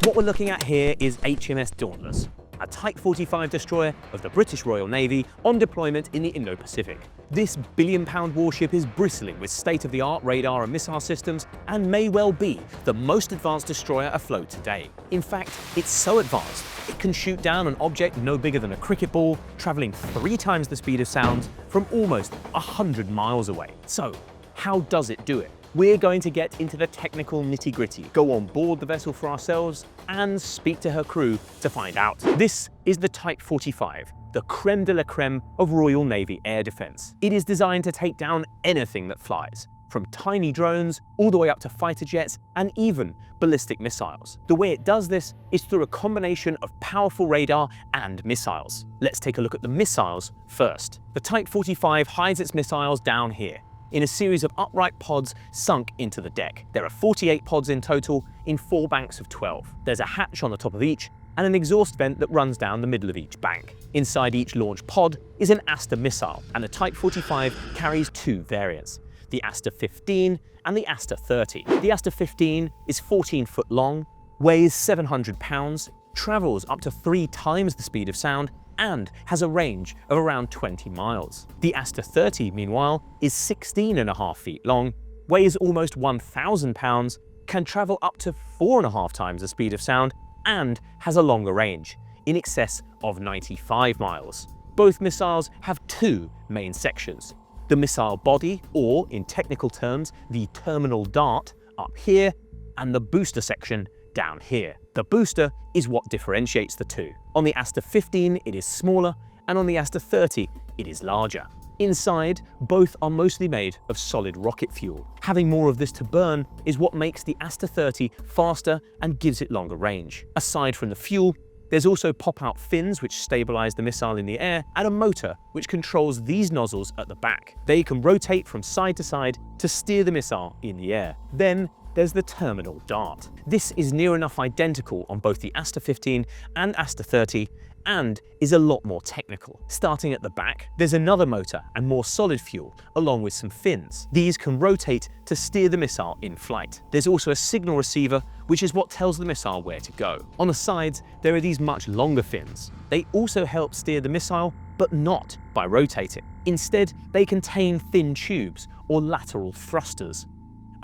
What we're looking at here is HMS Dauntless, a Type 45 destroyer of the British Royal Navy on deployment in the Indo-Pacific. This billion-pound warship is bristling with state-of-the-art radar and missile systems and may well be the most advanced destroyer afloat today. In fact, it's so advanced, it can shoot down an object no bigger than a cricket ball, traveling 3 times the speed of sound from almost 100 miles away. So, how does it do it? We're going to get into the technical nitty-gritty, go on board the vessel for ourselves, and speak to her crew to find out. This is the Type 45, the creme de la creme of Royal Navy air defense. It is designed to take down anything that flies, from tiny drones all the way up to fighter jets and even ballistic missiles. The way it does this is through a combination of powerful radar and missiles. Let's take a look at the missiles first. The Type 45 hides its missiles down here, in a series of upright pods sunk into the deck. There are 48 pods in total in 4 banks of 12. There's a hatch on the top of each and an exhaust vent that runs down the middle of each bank. Inside each launch pod is an Aster missile, and the Type 45 carries 2 variants, the Aster 15 and the Aster 30. The Aster 15 is 14 foot long, weighs 700 pounds, travels up to 3 times the speed of sound, and has a range of around 20 miles. The Aster 30, meanwhile, is 16.5 feet long, weighs almost 1,000 pounds, can travel up to 4.5 times the speed of sound, and has a longer range, in excess of 95 miles. Both missiles have 2 main sections: the missile body, or in technical terms, the terminal dart, up here, and the booster section down here. The booster is what differentiates the two. On the Aster 15, it is smaller, and on the Aster 30, it is larger. Inside, both are mostly made of solid rocket fuel. Having more of this to burn is what makes the Aster 30 faster and gives it longer range. Aside from the fuel, there's also pop-out fins which stabilize the missile in the air, and a motor which controls these nozzles at the back. They can rotate from side to side to steer the missile in the air. Then there's the terminal dart. This is near enough identical on both the Aster 15 and Aster 30, and is a lot more technical. Starting at the back, there's another motor and more solid fuel, along with some fins. These can rotate to steer the missile in flight. There's also a signal receiver, which is what tells the missile where to go. On the sides, there are these much longer fins. They also help steer the missile, but not by rotating. Instead, they contain thin tubes, or lateral thrusters.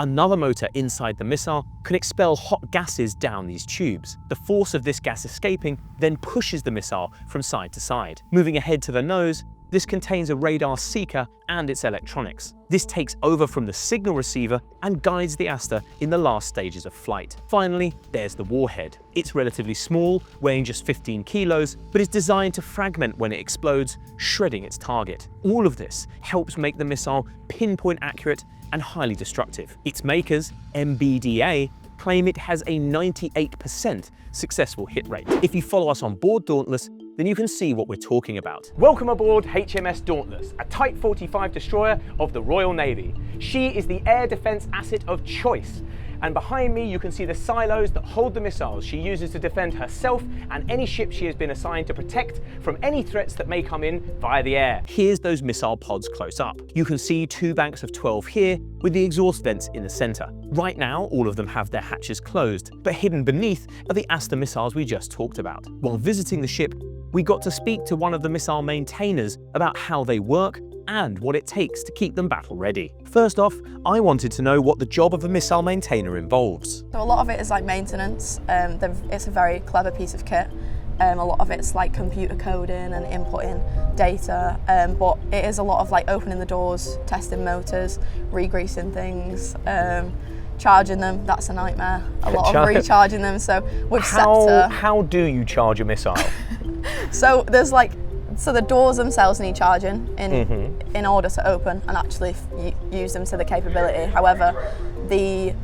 Another motor inside the missile can expel hot gases down these tubes. The force of this gas escaping then pushes the missile from side to side. Moving ahead to the nose, this contains a radar seeker and its electronics. This takes over from the signal receiver and guides the Aster in the last stages of flight. Finally, there's the warhead. It's relatively small, weighing just 15 kilos, but is designed to fragment when it explodes, shredding its target. All of this helps make the missile pinpoint accurate and highly destructive. Its makers, MBDA, claim it has a 98% successful hit rate. If you follow us on board Dauntless, then you can see what we're talking about. Welcome aboard HMS Dauntless, a Type 45 destroyer of the Royal Navy. She is the air defense asset of choice. And behind me, you can see the silos that hold the missiles she uses to defend herself and any ship she has been assigned to protect from any threats that may come in via the air. Here's those missile pods close up. You can see 2 banks of 12 here, with the exhaust vents in the center. Right now, all of them have their hatches closed, but hidden beneath are the Aster missiles we just talked about. While visiting the ship, we got to speak to one of the missile maintainers about how they work and what it takes to keep them battle ready. First off, I wanted to know what the job of a missile maintainer involves. So a lot of it is like maintenance. It's a very clever piece of kit. A lot of it's like computer coding and inputting data, but it is a lot of like opening the doors, testing motors, re-greasing things, charging them. That's a nightmare. A lot of recharging them. So with Scepter. How do you charge a missile? So there's so the doors themselves need charging in order to open and actually use them to the capability. However, the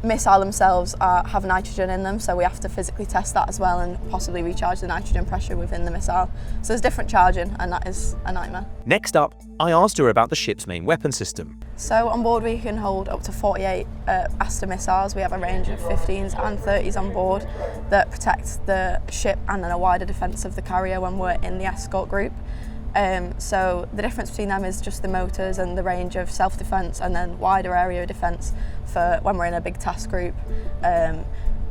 missile themselves have nitrogen in them, so we have to physically test that as well and possibly recharge the nitrogen pressure within the missile. So there's different charging, and that is a nightmare. Next up, I asked her about the ship's main weapon system. So on board we can hold up to 48 Aster missiles. We have a range of 15s and 30s on board that protect the ship and then a wider defence of the carrier when we're in the escort group. So the difference between them is just the motors and the range of self-defence, and then wider area defence for when we're in a big task group.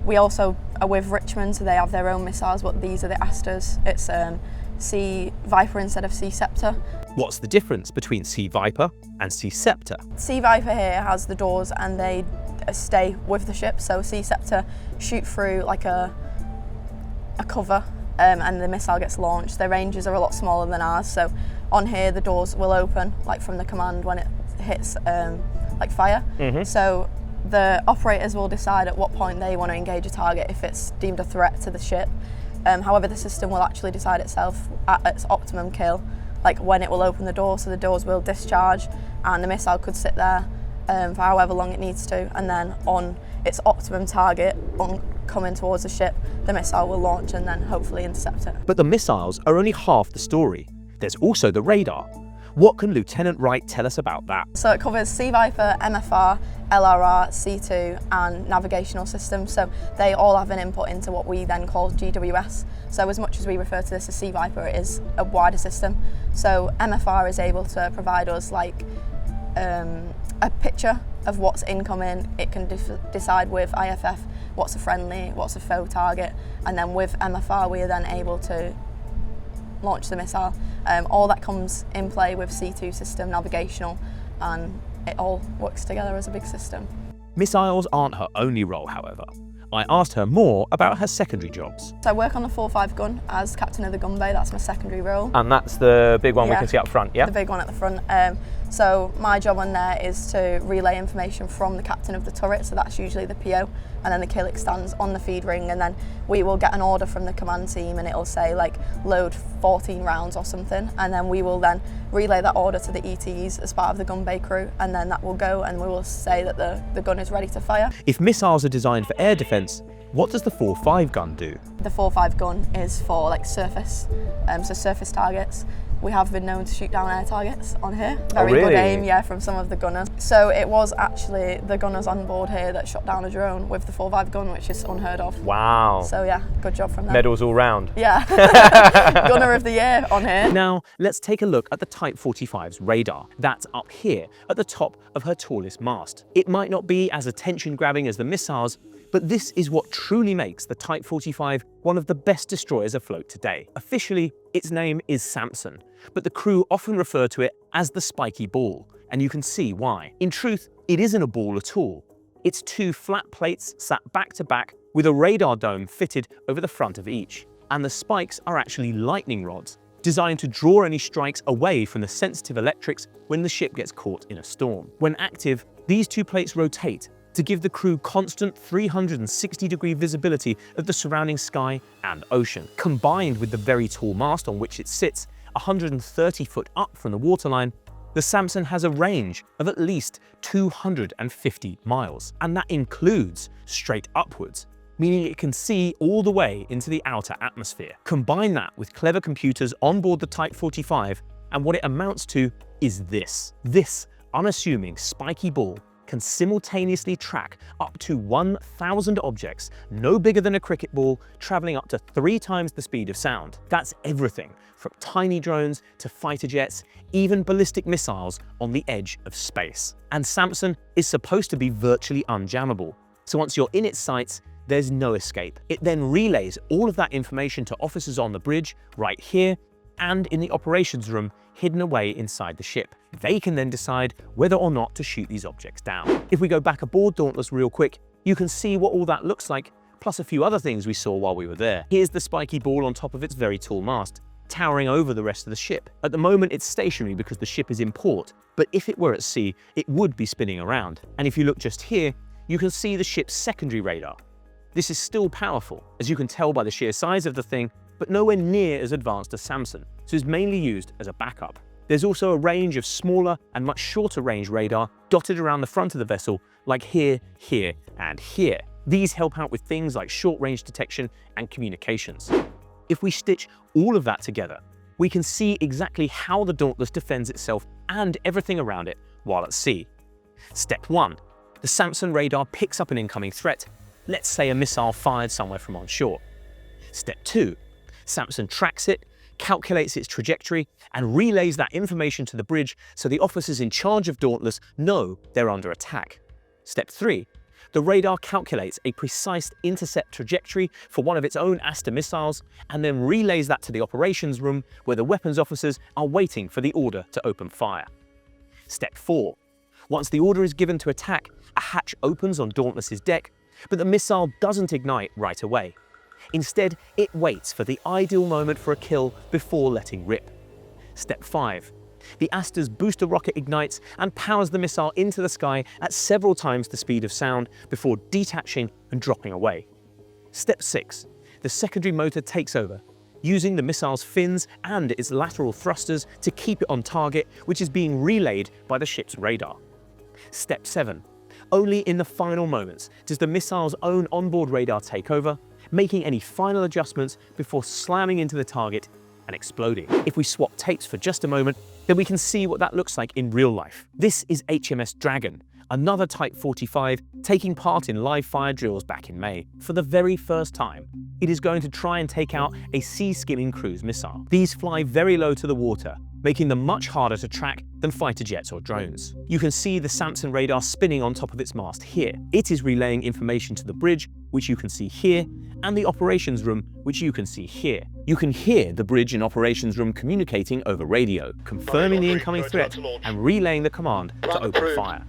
We also are with Richmond, so they have their own missiles, but these are the Asters. It's Sea Viper instead of Sea Scepter. What's the difference between Sea Viper and Sea Scepter? Sea Viper here has the doors and they stay with the ship, so Sea Scepter shoot through like a cover and the missile gets launched. Their ranges are a lot smaller than ours, so on here the doors will open like from the command when it hits like fire. So the operators will decide at what point they want to engage a target if it's deemed a threat to the ship. However, the system will actually decide itself at its optimum kill, like when it will open the door, so the doors will discharge and the missile could sit there for however long it needs to, and then on its optimum target, on coming towards the ship, the missile will launch and then hopefully intercept it. But the missiles are only half the story. There's also the radar. What can Lieutenant Wright tell us about that? So it covers Sea Viper, MFR, LRR, C2 and navigational systems, so they all have an input into what we then call GWS. So as much as we refer to this as Sea Viper, it is a wider system. So MFR is able to provide us like a picture of what's incoming. It can decide with IFF what's a friendly, what's a foe target, and then with MFR we are then able to launch the missile. All that comes in play with C2 system, navigational, and it all works together as a big system. Missiles aren't her only role, however. I asked her more about her secondary jobs. So I work on the 4-5 gun as captain of the gun bay. That's my secondary role. And that's the big one we can see up front, yeah? The big one at the front. So my job on there is to relay information from the captain of the turret, so that's usually the PO, and then the killick stands on the feed ring, and then we will get an order from the command team and it'll say like load 14 rounds or something, and then we will then relay that order to the ETs as part of the gun bay crew, and then that will go and we will say that the gun is ready to fire. If missiles are designed for air defence, what does the 4-5 gun do? The 4-5 gun is for like surface, so surface targets. We have been known to shoot down air targets on here. Very good aim, yeah, from some of the gunners. So it was actually the gunners on board here that shot down a drone with the 4-5 gun, which is unheard of. Wow. So yeah, good job from them. Medals all round. Yeah. Gunner of the year on here. Now, let's take a look at the Type 45's radar. That's up here at the top of her tallest mast. It might not be as attention-grabbing as the missiles, but this is what truly makes the Type 45 one of the best destroyers afloat today. Officially, its name is Samson, but the crew often refer to it as the spiky ball, and you can see why. In truth, it isn't a ball at all. It's two flat plates sat back to back with a radar dome fitted over the front of each. And the spikes are actually lightning rods, designed to draw any strikes away from the sensitive electrics when the ship gets caught in a storm. When active, these two plates rotate to give the crew constant 360-degree visibility of the surrounding sky and ocean. Combined with the very tall mast on which it sits, 130 foot up from the waterline, the Samson has a range of at least 250 miles, and that includes straight upwards, meaning it can see all the way into the outer atmosphere. Combine that with clever computers on board the Type 45, and what it amounts to is this. This unassuming spiky ball can simultaneously track up to 1,000 objects, no bigger than a cricket ball, traveling up to 3 times the speed of sound. That's everything from tiny drones to fighter jets, even ballistic missiles on the edge of space. And Samson is supposed to be virtually unjammable. So once you're in its sights, there's no escape. It then relays all of that information to officers on the bridge, right here, and in the operations room, hidden away inside the ship. They can then decide whether or not to shoot these objects down. If we go back aboard Dauntless real quick, you can see what all that looks like, plus a few other things we saw while we were there. Here's the spiky ball on top of its very tall mast, towering over the rest of the ship. At the moment, it's stationary because the ship is in port, but if it were at sea, it would be spinning around. And if you look just here, you can see the ship's secondary radar. This is still powerful, as you can tell by the sheer size of the thing, but nowhere near as advanced as Samson, so it's mainly used as a backup. There's also a range of smaller and much shorter range radar dotted around the front of the vessel, like here, here, and here. These help out with things like short-range detection and communications. If we stitch all of that together, we can see exactly how the Dauntless defends itself and everything around it while at sea. Step 1. The Samson radar picks up an incoming threat, let's say a missile fired somewhere from on shore. Step 2. Samson tracks it, calculates its trajectory, and relays that information to the bridge so the officers in charge of Dauntless know they're under attack. Step 3. The radar calculates a precise intercept trajectory for one of its own Aster missiles and then relays that to the operations room where the weapons officers are waiting for the order to open fire. Step 4. Once the order is given to attack, a hatch opens on Dauntless's deck, but the missile doesn't ignite right away. Instead, it waits for the ideal moment for a kill before letting rip. Step 5. The Aster's booster rocket ignites and powers the missile into the sky at several times the speed of sound before detaching and dropping away. Step 6. The secondary motor takes over, using the missile's fins and its lateral thrusters to keep it on target, which is being relayed by the ship's radar. Step 7. Only in the final moments does the missile's own onboard radar take over, making any final adjustments before slamming into the target and exploding. If we swap tapes for just a moment, then we can see what that looks like in real life. This is HMS Dragon, another Type 45 taking part in live fire drills back in May. For the very first time, it is going to try and take out a sea-skimming cruise missile. These fly very low to the water, making them much harder to track than fighter jets or drones. You can see the Samson radar spinning on top of its mast here. It is relaying information to the bridge, which you can see here, and the operations room, which you can see here. You can hear the bridge and operations room communicating over radio, confirming the incoming threat and relaying the command to open fire.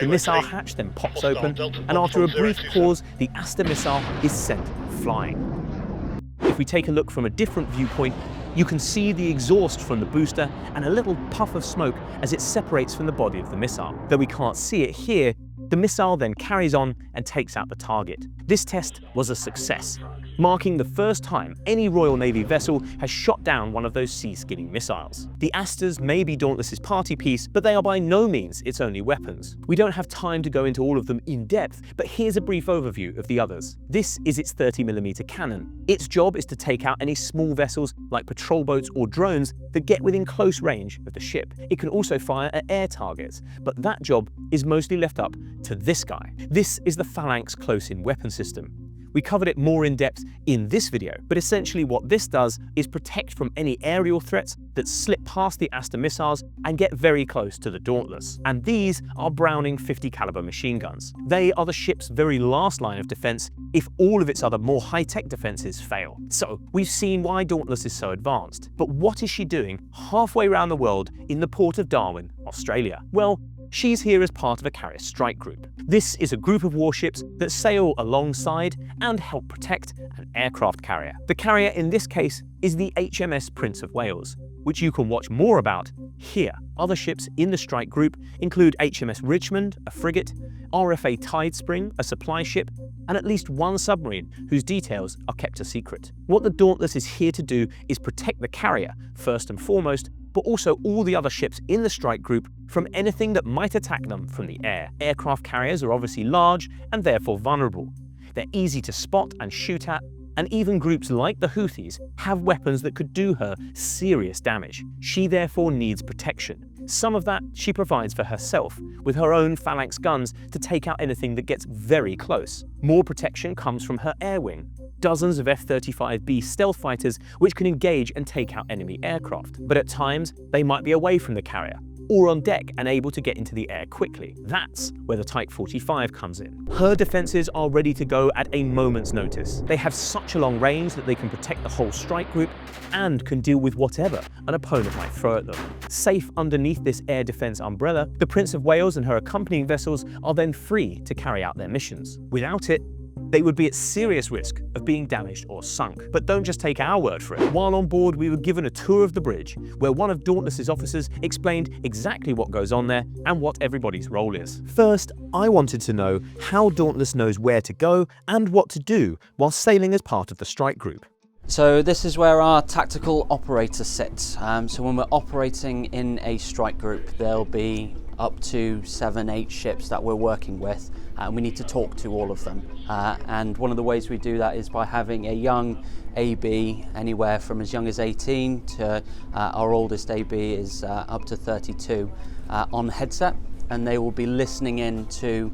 The missile hatch then pops open, and after a brief pause, the Aster missile is sent flying. If we take a look from a different viewpoint, you can see the exhaust from the booster and a little puff of smoke as it separates from the body of the missile. Though we can't see it here, the missile then carries on and takes out the target. This test was a success, marking the first time any Royal Navy vessel has shot down one of those sea-skimming missiles. The Asters may be Dauntless's party piece, but they are by no means its only weapons. We don't have time to go into all of them in depth, but here's a brief overview of the others. This is its 30mm cannon. Its job is to take out any small vessels like patrol boats or drones that get within close range of the ship. It can also fire at air targets, but that job is mostly left up to this guy. This is the Phalanx close-in weapon system. We covered it more in depth in this video, but essentially what this does is protect from any aerial threats that slip past the Aster missiles and get very close to the Dauntless. And these are Browning 50 caliber machine guns. They are the ship's very last line of defense if all of its other more high-tech defenses fail. So we've seen why Dauntless is so advanced, but what is she doing halfway around the world in the port of Darwin, Australia? Well, she's here as part of a carrier strike group. This is a group of warships that sail alongside and help protect an aircraft carrier. The carrier in this case is the HMS Prince of Wales, which you can watch more about here. Other ships in the strike group include HMS Richmond, a frigate, RFA Tidespring, a supply ship, and at least one submarine whose details are kept a secret. What the Dauntless is here to do is protect the carrier, first and foremost, but also all the other ships in the strike group from anything that might attack them from the air. Aircraft carriers are obviously large and therefore vulnerable. They're easy to spot and shoot at, and even groups like the Houthis have weapons that could do her serious damage. She therefore needs protection. Some of that she provides for herself, with her own Phalanx guns to take out anything that gets very close. More protection comes from her air wing. Dozens of F-35B stealth fighters which can engage and take out enemy aircraft. But at times, they might be away from the carrier, or on deck and able to get into the air quickly. That's where the Type 45 comes in. Her defenses are ready to go at a moment's notice. They have such a long range that they can protect the whole strike group and can deal with whatever an opponent might throw at them. Safe underneath this air defense umbrella, the Prince of Wales and her accompanying vessels are then free to carry out their missions. Without it, they would be at serious risk of being damaged or sunk. But don't just take our word for it. While on board, we were given a tour of the bridge, where one of Dauntless's officers explained exactly what goes on there and what everybody's role is. First, I wanted to know how Dauntless knows where to go and what to do while sailing as part of the strike group. So this is where our tactical operator sits. So when we're operating in a strike group, there'll be up to 7-8 ships that we're working with, and we need to talk to all of them. And one of the ways we do that is by having a young AB, anywhere from as young as 18 to our oldest AB is up to 32, on headset, and they will be listening in to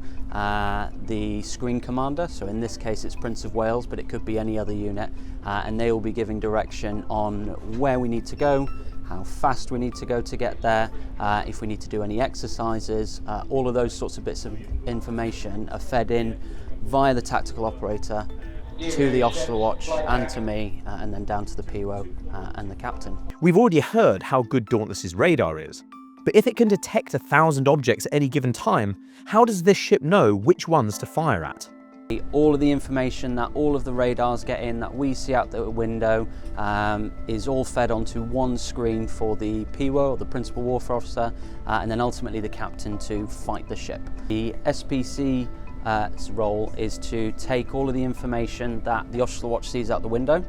the screen commander. So in this case it's Prince of Wales, but it could be any other unit, and they will be giving direction on where we need to go, how fast we need to go to get there, if we need to do any exercises. All of those sorts of bits of information are fed in via the tactical operator to the Aster watch and to me, and then down to the PO and the captain. We've already heard how good Dauntless's radar is, but if it can detect 1,000 objects at any given time, how does this ship know which ones to fire at? All of the information that all of the radars get in, that we see out the window, is all fed onto one screen for the PO, or the Principal Warfare Officer, and then ultimately the captain to fight the ship. The SPC role is to take all of the information that the Aster watch sees out the window,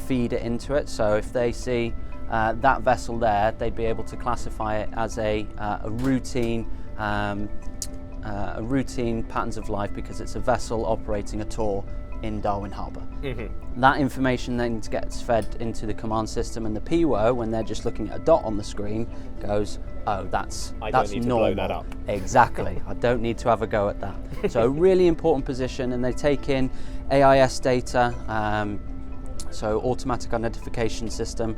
feed it into it. So if they see that vessel there, they'd be able to classify it as a routine patterns of life, because it's a vessel operating a tour in Darwin Harbour. That information then gets fed into the command system, and the PO, when they're just looking at a dot on the screen, goes, oh, that's I don't need normal. to blow that up. Exactly. I don't need to have a go at that. So a really important position, and they take in AIS data, so automatic identification system.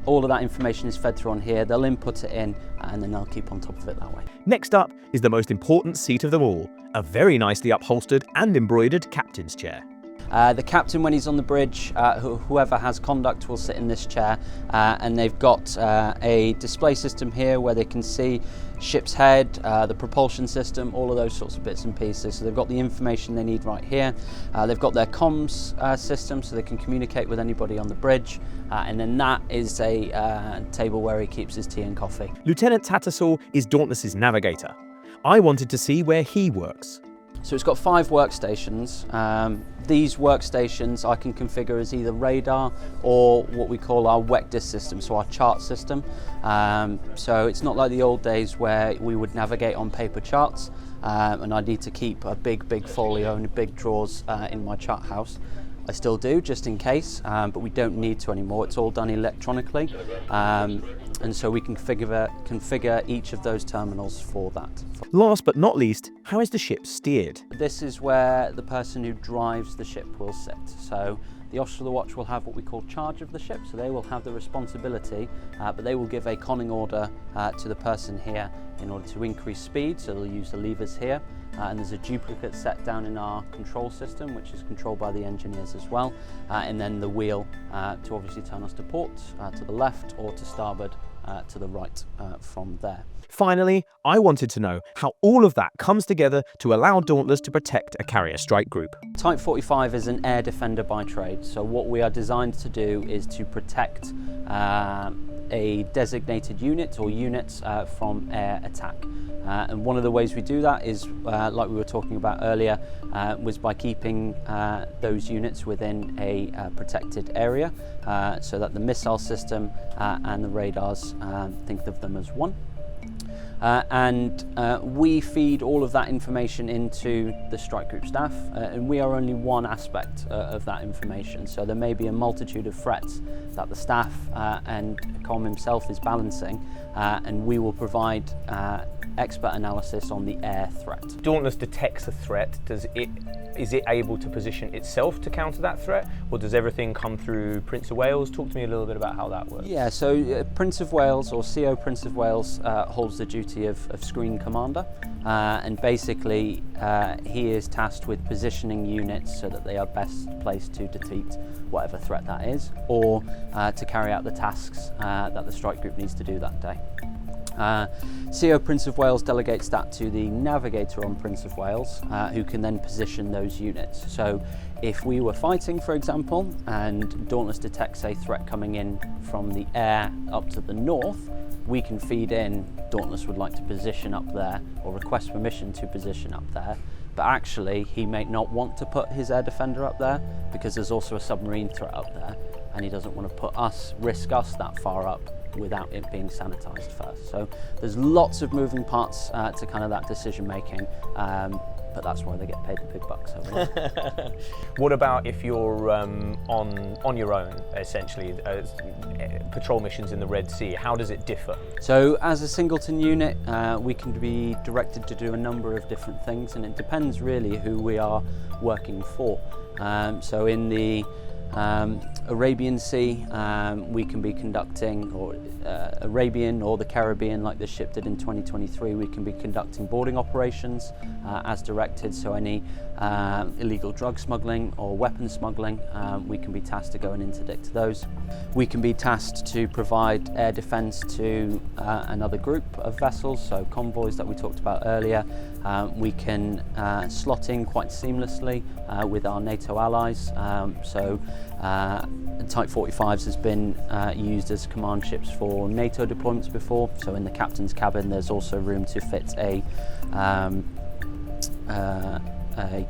All of that information is fed through on here. They'll input it in, and then they'll keep on top of it that way. Next up is the most important seat of them all, a very nicely upholstered and embroidered captain's chair. The captain, when he's on the bridge, whoever has conduct will sit in this chair, and they've got a display system here where they can see ship's head, the propulsion system, all of those sorts of bits and pieces. So they've got the information they need right here. They've got their comms system, so they can communicate with anybody on the bridge, and then that is a table where he keeps his tea and coffee. Lieutenant Tattersall is Dauntless's navigator. I wanted to see where he works. So it's got 5 workstations. These workstations I can configure as either radar or what we call our WECDIS system, so our chart system. So it's not like the old days where we would navigate on paper charts, and I need to keep a big folio and big drawers in my chart house. I still do, just in case, but we don't need to anymore. It's all done electronically, and so we can configure each of those terminals for that. Last but not least, how is the ship steered? This is where the person who drives the ship will sit. So the Aster watch will have what we call charge of the ship, so they will have the responsibility, but they will give a conning order to the person here in order to increase speed, so they'll use the levers here. And there's a duplicate set down in our control system, which is controlled by the engineers as well, and then the wheel to obviously turn us to port, to the left, or to starboard, to the right from there. Finally, I wanted to know how all of that comes together to allow Dauntless to protect a carrier strike group. Type 45 is an air defender by trade, so what we are designed to do is to protect a designated unit or units from air attack. And one of the ways we do that is, like we were talking about earlier, was by keeping those units within a protected area, so that the missile system and the radars think of them as one. And we feed all of that information into the strike group staff, and we are only one aspect of that information. So there may be a multitude of threats that the staff and Com himself is balancing, and we will provide expert analysis on the air threat. Dauntless detects a threat. Is it able to position itself to counter that threat, or does everything come through Prince of Wales? Talk to me a little bit about how that works. Yeah, so Prince of Wales, or CO Prince of Wales, holds the duty of screen commander, and basically he is tasked with positioning units so that they are best placed to defeat whatever threat that is, or to carry out the tasks that the strike group needs to do that day. CO Prince of Wales delegates that to the navigator on Prince of Wales, who can then position those units. So if we were fighting, for example, and Dauntless detects a threat coming in from the air up to the north, we can feed in Dauntless would like to position up there, or request permission to position up there, but actually he may not want to put his air defender up there because there's also a submarine threat up there, and he doesn't want to risk us that far up without it being sanitized first. So there's lots of moving parts to kind of that decision making, but that's why they get paid the big bucks over there. What about if you're on your own, essentially, patrol missions in the Red Sea? How does it differ? So as a singleton unit, we can be directed to do a number of different things, and it depends really who we are working for. So in the Arabian Sea, we can be conducting, or Arabian or the Caribbean, like this ship did in 2023, we can be conducting boarding operations as directed. So any illegal drug smuggling or weapon smuggling, we can be tasked to go and interdict those. We can be tasked to provide air defence to another group of vessels, so convoys that we talked about earlier. We can slot in quite seamlessly with our NATO allies. Type 45s has been used as command ships for NATO deployments before, so in the captain's cabin there's also room to fit a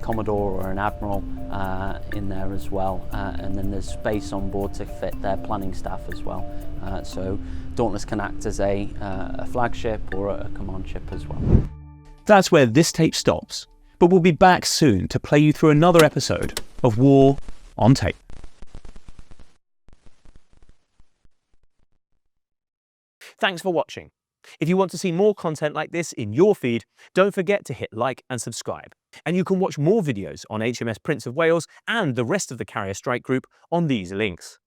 commodore or an admiral in there as well, and then there's space on board to fit their planning staff as well. So Dauntless can act as a flagship or a command ship as well. That's where this tape stops, but we'll be back soon to play you through another episode of War on Tape. Thanks for watching. If you want to see more content like this in your feed, don't forget to hit like and subscribe. And you can watch more videos on HMS Prince of Wales and the rest of the Carrier Strike Group on these links.